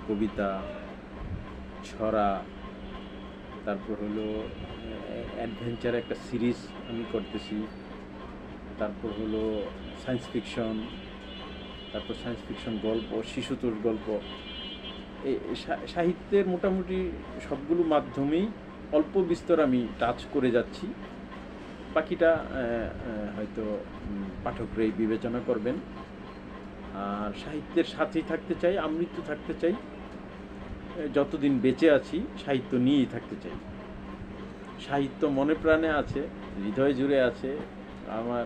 কবিতা, ছড়া, তারপর হলো অ্যাডভেঞ্চার একটা সিরিজ আমি করতেছি, তারপর হলো সায়েন্স ফিকশন, তারপর সায়েন্স ফিকশন গল্প, শিশুতোষ গল্প। এই সাহিত্যের মোটামুটি সবগুলো মাধ্যমেই অল্প বিস্তর আমি টাচ করে যাচ্ছি। বাকিটা হয়তো পাঠকরাই বিবেচনা করবেন। আর সাহিত্যের সাথেই থাকতে চাই, আমৃত্যু থাকতে চাই, যতদিন বেঁচে আছি সাহিত্য নিয়েই থাকতে চাই। সাহিত্য মনে প্রাণে আছে, হৃদয় জুড়ে আছে, আমার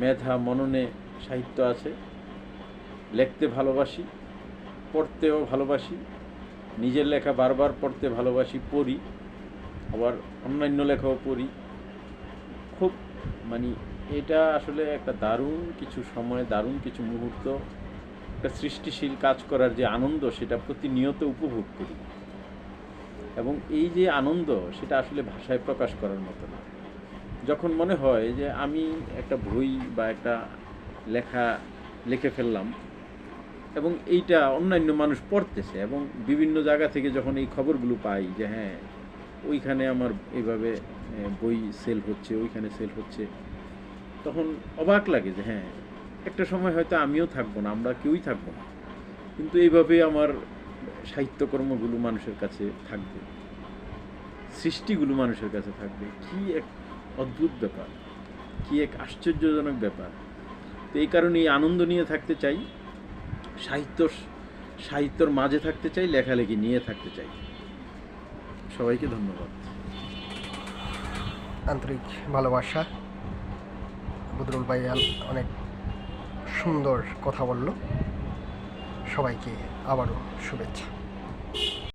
মেধা মননে সাহিত্য আছে। লিখতে ভালোবাসি, পড়তেও ভালোবাসি, নিজের লেখা বারবার পড়তে ভালোবাসি, পড়ি, আবার অন্যান্য লেখাও পড়ি। খুব মানে এটা আসলে একটা দারুণ কিছু সময়, দারুণ কিছু মুহূর্ত, একটা সৃষ্টিশীল কাজ করার যে আনন্দ সেটা প্রতিনিয়ত উপভোগ করি। এবং এই যে আনন্দ সেটা আসলে ভাষায় প্রকাশ করার মতো না। যখন মনে হয় যে আমি একটা বই বা একটা লেখা লিখে ফেললাম এবং এইটা অন্যান্য মানুষ পড়তেছে, এবং বিভিন্ন জায়গা থেকে যখন এই খবরগুলো পাই যে হ্যাঁ ওইখানে আমার এইভাবে বই সেল হচ্ছে, ওইখানে সেল হচ্ছে, তখন অবাক লাগে যে হ্যাঁ একটা সময় হয়তো আমিও থাকবো না, আমরা কেউই থাকবো না, কিন্তু এইভাবে আমার সাহিত্যকর্মগুলো মানুষের কাছে থাকবে, সৃষ্টিগুলো মানুষের কাছে থাকবে। কি এক অদ্ভুত ব্যাপার, কি এক আশ্চর্যজনক ব্যাপার। তো এই কারণে এই আনন্দ নিয়ে থাকতে চাই, সাহিত্যর মাঝে থাকতে চাই, লেখালেখি নিয়ে থাকতে চাই। সবাইকে ধন্যবাদ। আন্তরিক ভালোবাসা। বদরুল ভাই অনেক সুন্দর কথা বলল। সবাইকে আবারও শুভেচ্ছা।